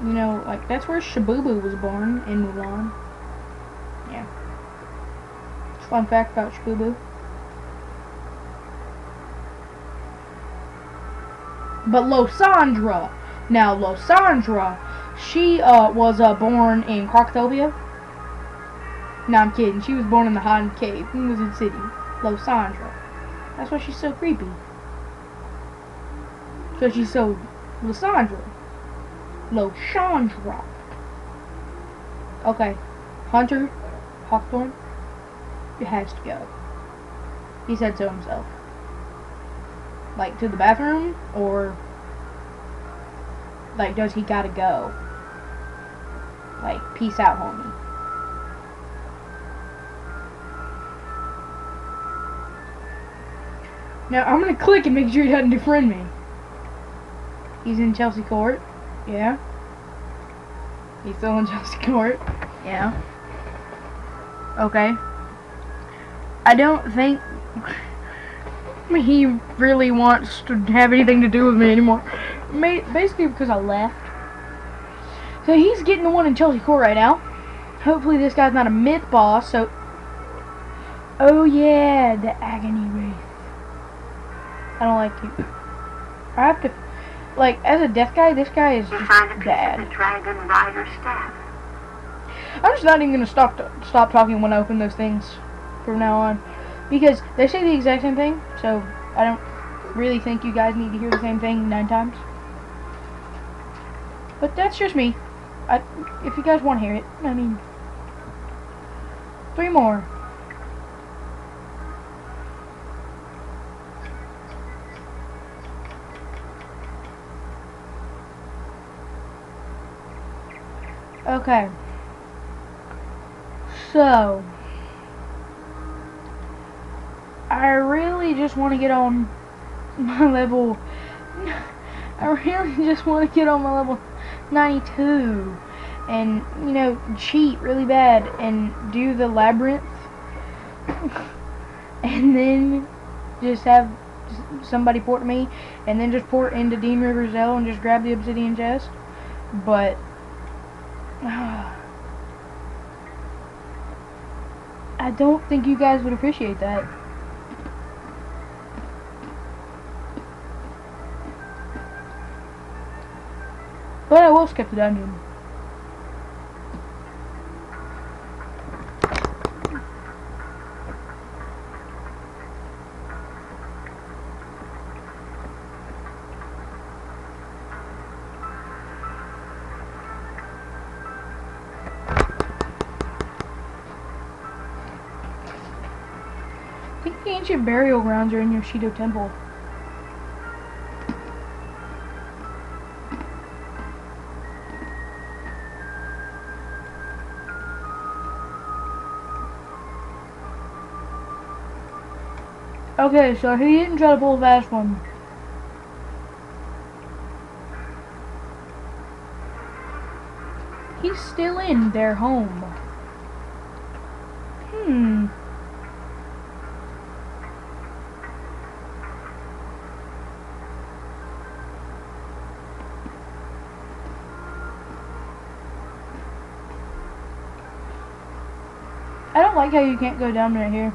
You know, like, that's where Shibubu was born, in Mulan. Fun fact about Shkubu. But Losandra. Now, Losandra, she was born in Crocotopia. No, I'm kidding. She was born in the Haunted Cave in Wizard City. Losandra. That's why she's so creepy. So she's so Losandra. Losandra. Okay. Hunter Hawthorne, it has to go. He said so himself. Like, to the bathroom? Or, like, does he gotta go? Like, peace out, homie. Now, I'm gonna click and make sure he doesn't defriend me. He's in Chelsea Court. Yeah. He's still in Chelsea Court. Yeah. Okay. I don't think he really wants to have anything to do with me anymore. Basically because I left. So he's getting the one in Chelsea Court right now. Hopefully this guy's not a myth boss, so... Oh yeah, the agony wraith. I don't like you. I have to... Like, as a death guy, this guy is just bad. The dragon by your staff. I'm just not even going to stop talking when I open those things from now on. Because they say the exact same thing, so I don't really think you guys need to hear the same thing 9 times. But that's just me. If you guys want to hear it, I mean... 3 more. Okay. So, I really just want to get on my level. I really just want to get on my level 92 and, you know, cheat really bad and do the labyrinth and then just have somebody port me and then just port into Dean River Zell and just grab the obsidian chest. But I don't think you guys would appreciate that. But I will skip the dungeon. I think the ancient burial grounds are in Yoshido Temple. Okay, so he didn't try to pull a fast one. He's still in their home. I don't like how you can't go down right here.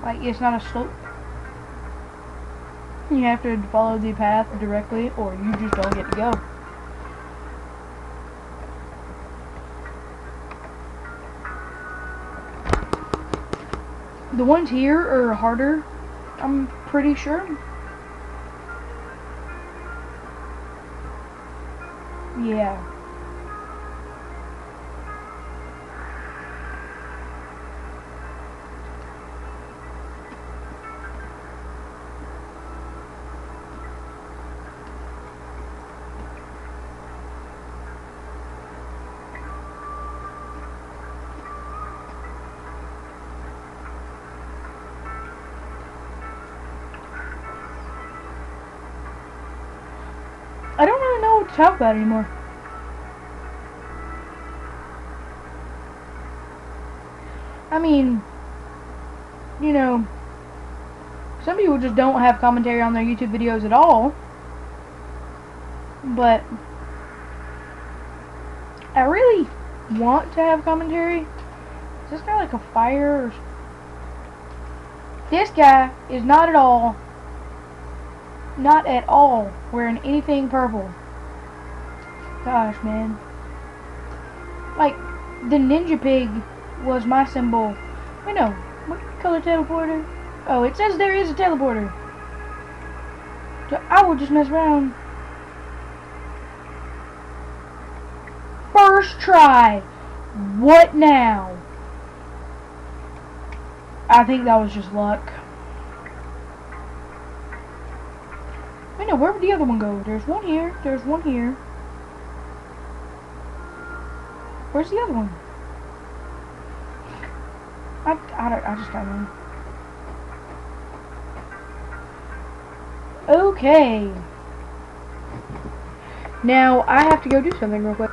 Like, it's not a slope. You have to follow the path directly, or you just don't get to go. The ones here are harder, I'm pretty sure. Yeah. I don't really know what to talk about anymore. I mean, you know, some people just don't have commentary on their YouTube videos at all. But I really want to have commentary. Is this guy like a fire or This guy is not at all wearing anything purple. Gosh, man. Like, the ninja pig was my symbol. Wait, no. What color teleporter? Oh, it says there is a teleporter. So I will just mess around. First try. What now? I think that was just luck. Wait, no, where would the other one go? There's one here. There's one here. Where's the other one? I just got in. Okay. Now, I have to go do something real quick.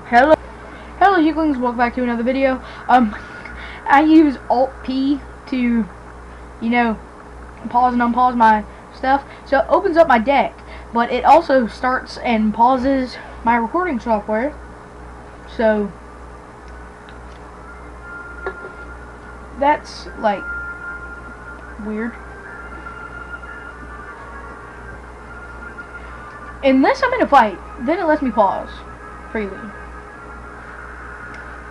Hello, Euclings, welcome back to another video. I use Alt-P to, you know, pause and unpause my stuff. So it opens up my deck, but it also starts and pauses my recording software. So that's like weird. Unless I'm in a fight, then it lets me pause freely.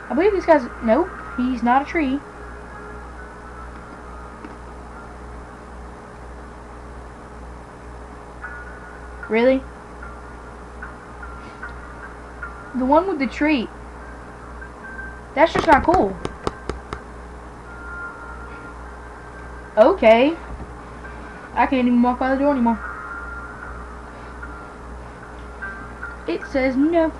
I believe this guy's... Nope, he's not a tree. Really? The one with the tree. That's just not cool. Okay. I can't even walk by the door anymore. It says no.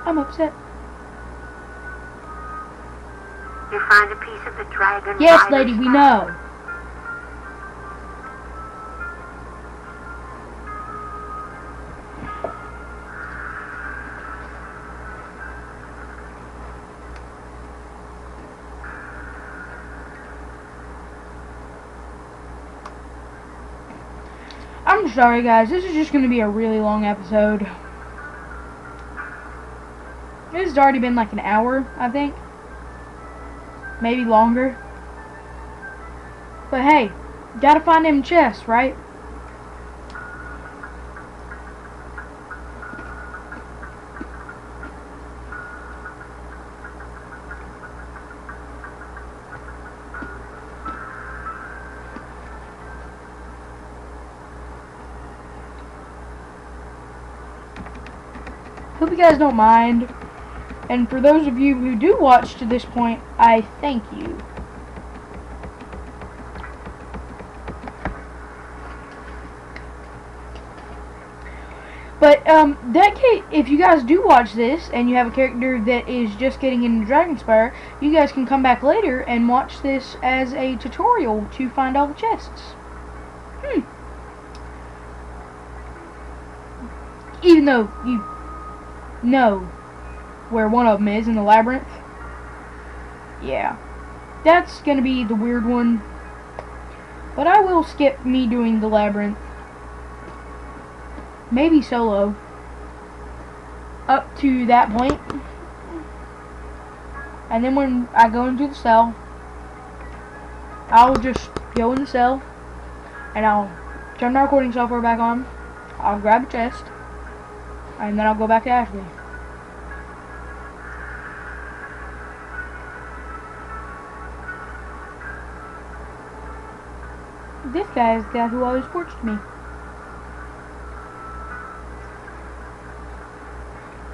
I'm upset. You find a piece of the dragon. Yes, lady, we know. I'm sorry, guys. This is just going to be a really long episode. This has already been like an hour, I think. Maybe longer. But hey, gotta find them chests, right? Hope you guys don't mind. And for those of you who do watch to this point, I thank you. But, that case, if you guys do watch this, and you have a character that is just getting into dragonspyre, you guys can come back later and watch this as a tutorial to find all the chests. Even though you know where one of them is in the labyrinth. Yeah. That's gonna be the weird one. But I will skip me doing the labyrinth. Maybe solo. Up to that point. And then when I go into the cell, I'll just go in the cell. And I'll turn my recording software back on. I'll grab a chest. And then I'll go back to Ashley. This guy is the guy who always torched me.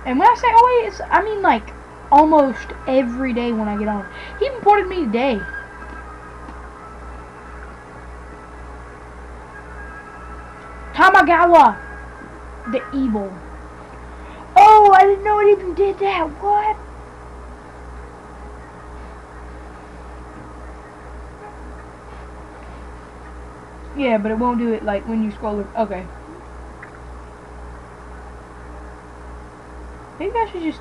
And when I say always, I mean like almost every day when I get on. He even ported me today. Tamagawa! The evil. Oh, I didn't know it even did that. What? Yeah, but it won't do it like when you scroll it. Okay. Maybe I should just...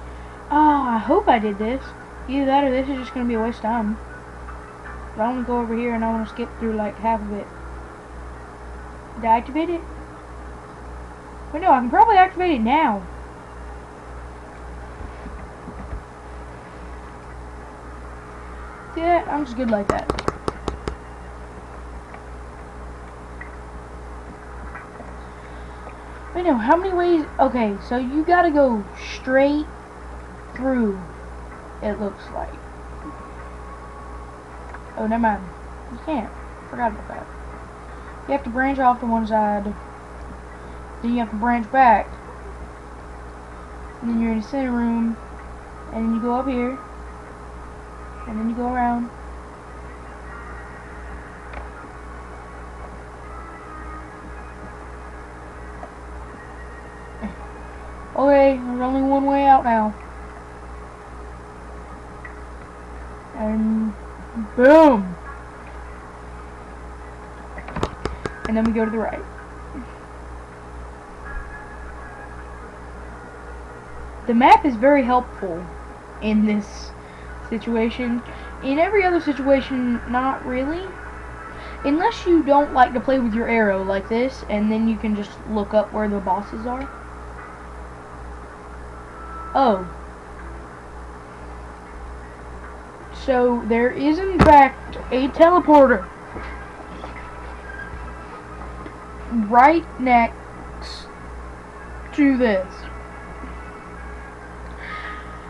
Oh, I hope I did this. Either that or this is just going to be a waste of time. But I want to go over here and I want to skip through like half of it. Did I activate it? Wait, no, I can probably activate it now. See that? I'm just good like that. Wait, no, how many ways? Okay, so you gotta go straight through, it looks like. Oh, never mind. You can't. Forgot about that. You have to branch off to one side. Then you have to branch back. And then you're in the center room. And then you go up here. And then you go around. Okay, there's only one way out now. And boom! And then we go to the right. The map is very helpful in this situation. In every other situation, not really. Unless you don't like to play with your arrow like this, and then you can just look up where the bosses are. Oh. So, there is in fact a teleporter right next to this.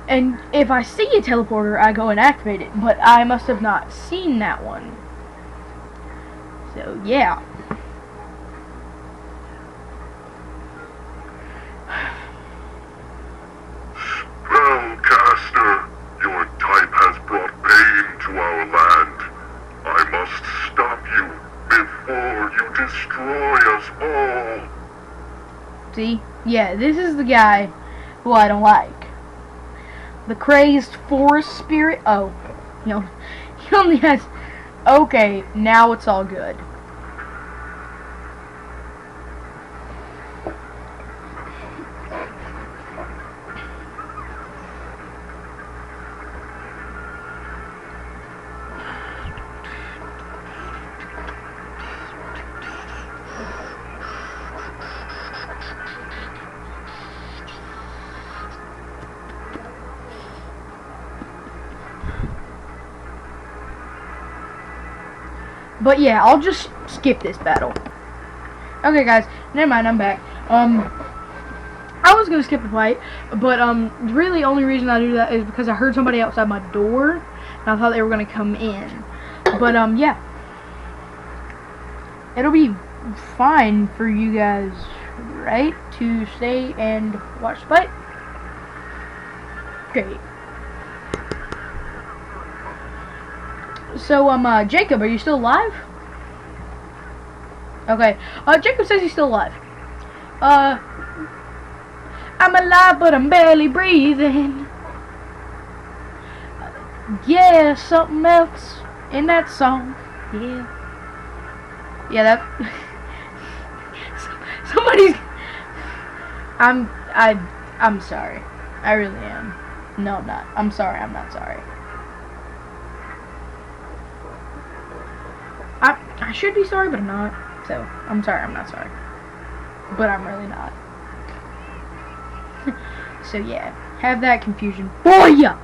And if I see a teleporter, I go and activate it, but I must have not seen that one. So, yeah. Spellcaster, your type has brought pain to our land. I must stop you before you destroy us all. See? Yeah, this is the guy who I don't like. The crazed forest spirit. Oh, he only has. Okay, now it's all good. But yeah, I'll just skip this battle. Okay, guys, never mind, I'm back. I was gonna skip the fight, but really, the only reason I do that is because I heard somebody outside my door, and I thought they were gonna come in. But yeah, it'll be fine for you guys, right, to stay and watch the fight. Great. So, Jacob, are you still alive? Okay. Jacob says he's still alive. I'm alive, but I'm barely breathing. Yeah, something else in that song. Yeah. Yeah, that... Somebody's... I'm sorry. I really am. No, I'm not. I'm sorry, I'm not sorry. I should be sorry, but I'm not. So, I'm sorry, I'm not sorry. But I'm really not. So, yeah. Have that confusion for ya!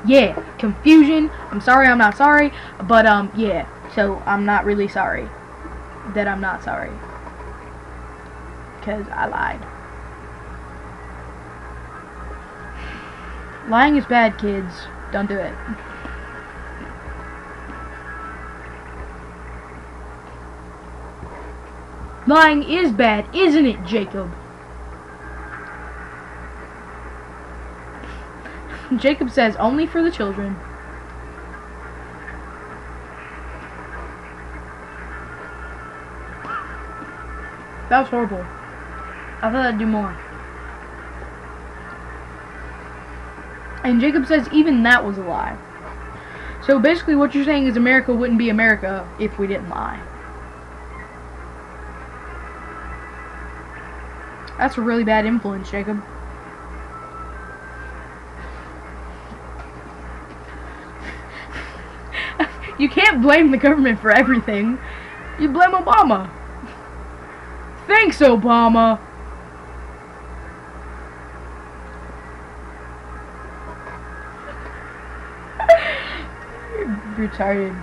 Yeah, confusion. I'm sorry, I'm not sorry. But, yeah. So, I'm not really sorry that I'm not sorry. Because I lied. Lying is bad, kids. Don't do it. Lying is bad, isn't it, Jacob? Jacob says, only for the children. That was horrible. I thought I'd do more. And Jacob says even that was a lie. So basically what you're saying is America wouldn't be America if we didn't lie. That's a really bad influence, Jacob. You can't blame the government for everything. You blame Obama. Thanks, Obama. Retarded.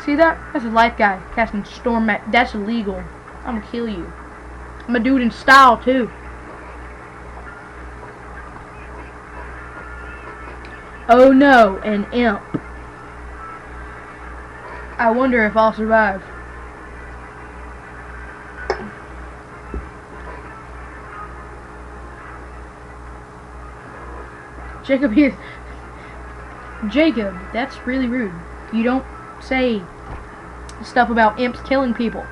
See that? That's a light guy casting storm mat. That's illegal. I'm gonna kill you. I'm gonna do it in style too. Oh no, an imp. I wonder if I'll survive. Jacob here. Jacob, that's really rude. You don't say stuff about imps killing people.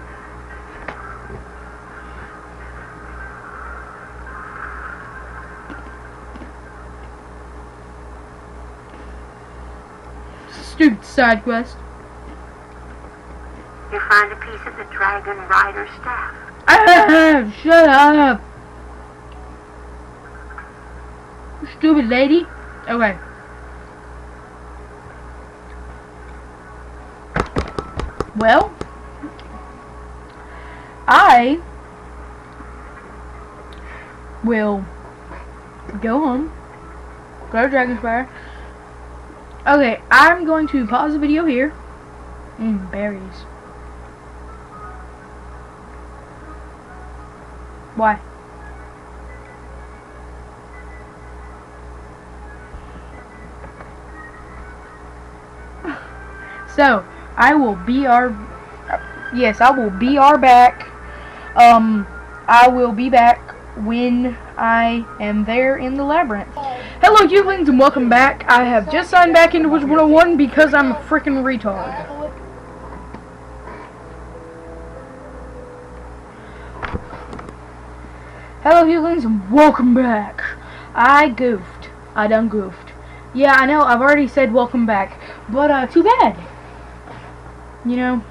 Stupid side quest. You find a piece of the dragon rider staff. Ah, shut up. Stupid lady. Okay. Well, I will go home, go to Dragonspyre. Okay, I'm going to pause the video here. Berries. Why? So, I will be yes, I will be back. I will be back when I am there in the labyrinth. Hello, YouTlings, and welcome back. I have just signed back into wizard101 because I'm a freaking retard. Hello, YouTlings, and welcome back. I goofed. I done goofed. Yeah, I know, I've already said welcome back, but too bad. You know,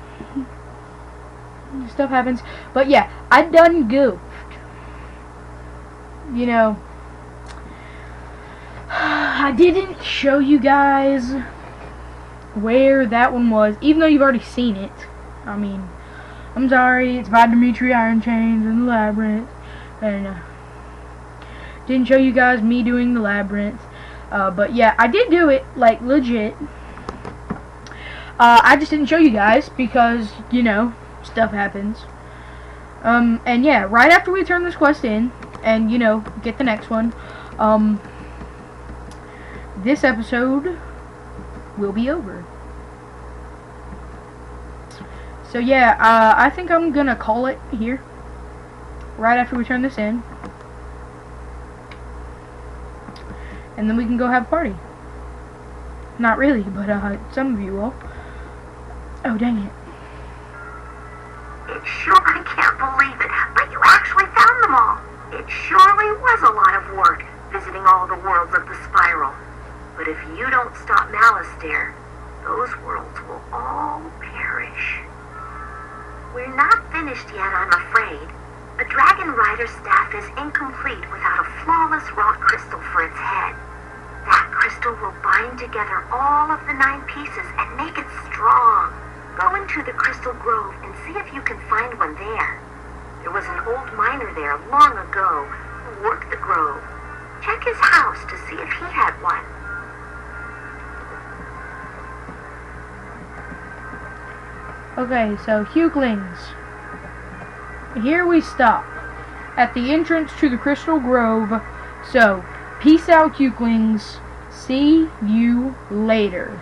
stuff happens. But yeah, I done goofed. You know, I didn't show you guys where that one was, even though you've already seen it. I mean, I'm sorry, it's by Dimitri Iron Chains in the labyrinth. And didn't show you guys me doing the labyrinth. But yeah, I did do it, like, legit. I just didn't show you guys because, you know, stuff happens. And yeah, right after we turn this quest in and, you know, get the next one, this episode will be over. So yeah, I think I'm gonna call it here right after we turn this in. And then we can go have a party. Not really, but some of you will. Oh, dang it. I can't believe it, but you actually found them all. It surely was a lot of work, visiting all the worlds of the spiral. But if you don't stop Malistaire, those worlds will all perish. We're not finished yet, I'm afraid. A dragon rider staff is incomplete without a flawless rock crystal for its head. That crystal will bind together all of the 9 pieces and make it strong. Go into the Crystal Grove and see if you can find one there. There was an old miner there long ago who worked the grove. Check his house to see if he had one. Okay, so Huglings, here we stop at the entrance to the Crystal Grove. So, peace out, Huglings. See you later.